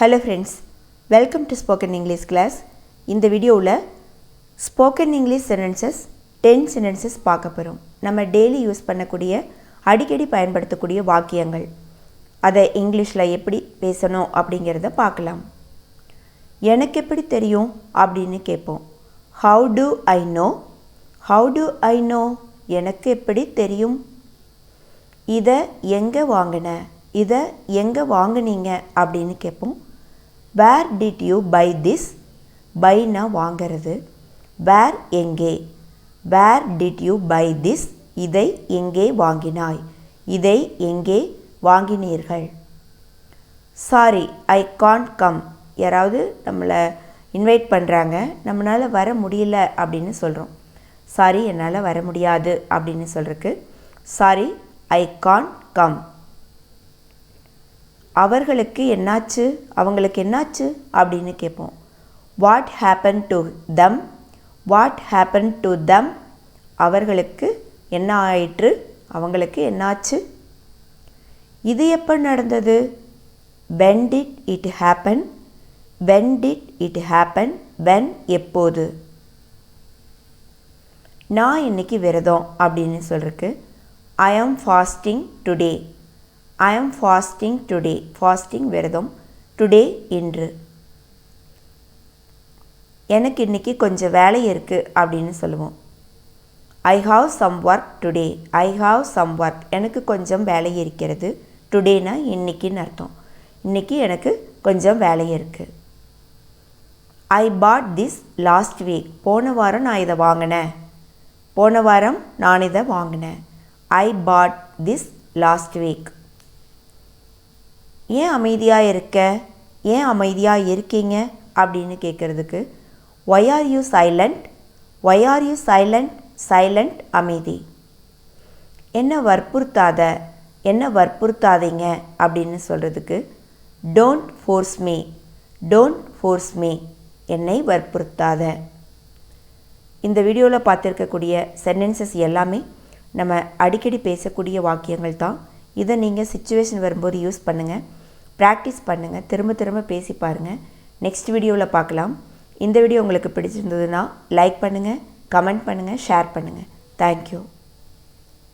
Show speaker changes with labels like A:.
A: Hello friends, welcome to Spoken English class. இந்த வீடியோவில் Spoken English sentences 10 sentences பார்க்க போகிறோம். நம்ம டெய்லி யூஸ் பண்ணக்கூடிய அடிக்கடி பயன்படுத்தக்கூடிய வாக்கியங்கள் அதை இங்கிலீஷில் எப்படி பேசணும் அப்படிங்கிறத பார்க்கலாம். எனக்கு எப்படி தெரியும் அப்படின்னு கேட்போம். How do I know? How do I know? எனக்கு எப்படி தெரியும்? இதை எங்கே வாங்கின? இதை எங்கே வாங்கினீங்க அப்படின்னு கேட்போம். Where did you buy this? பைனா வாங்கிறது. Where எங்கே? Where did you buy this? இதை எங்கே வாங்கினாய்? இதை எங்கே வாங்கினீர்கள்? Sorry, I can't come. யாராவது நம்மளை இன்வைட் பண்ணுறாங்க, நம்மளால் வர முடியல அப்படின்னு சொல்கிறோம். சாரி, என்னால் வர முடியாது அப்படின்னு சொல்கிறதுக்கு சாரி, I can't come. அவர்களுக்கு என்னாச்சு? அவங்களுக்கு என்னாச்சு அப்படின்னு கேட்போம். What happened to them? What happened to them? அவர்களுக்கு என்ன ஆயிற்று? அவங்களுக்கு என்னாச்சு? இது எப்போ நடந்தது? When did it happen? When did it happen? When எப்போது? நான் இன்னைக்கு விரதம் அப்படின்னு சொல்கிறதுக்கு I am fasting today. I am fasting today. Fasting விரதம். Today இன்று. எனக்கு இன்னைக்கு கொஞ்சம் வேலை இருக்குது அப்படின்னு சொல்லுவோம். I have some work today. I have some work. எனக்கு கொஞ்சம் வேலை இருக்கிறது. டுடேனா இன்னைக்குன்னு அர்த்தம். இன்னைக்கு எனக்கு கொஞ்சம் வேலை இருக்குது. I bought this last week. போன வாரம் நான் இதை வாங்கினேன். போன வாரம் நான் இதை வாங்கினேன். I bought this last week. ஏன் அமைதியாக இருக்க? ஏன் அமைதியாக இருக்கீங்க அப்படின்னு கேட்குறதுக்கு Why are you silent? Why are you silent? Silent அமைதி. என்ன வற்புறுத்தாத, என்ன வற்புறுத்தாதீங்க அப்படின்னு சொல்கிறதுக்கு Don't force me. Don't force me. என்னை வற்புறுத்தாத. இந்த வீடியோவில் பார்த்துருக்கக்கூடிய சென்டென்சஸ் எல்லாமே நம்ம அடிக்கடி பேசக்கூடிய வாக்கியங்கள் தான். இதை நீங்கள் சிச்சுவேஷன் வரும்போது யூஸ் பண்ணுங்கள், ப்ராக்டிஸ் பண்ணுங்கள், திரும்ப திரும்ப பேசி பாருங்கள். நெக்ஸ்ட் வீடியோவில் பார்க்கலாம். இந்த வீடியோ உங்களுக்கு பிடிச்சிருந்ததுன்னா லைக் பண்ணுங்கள், கமெண்ட் பண்ணுங்கள், ஷேர் பண்ணுங்கள். தேங்க்யூ.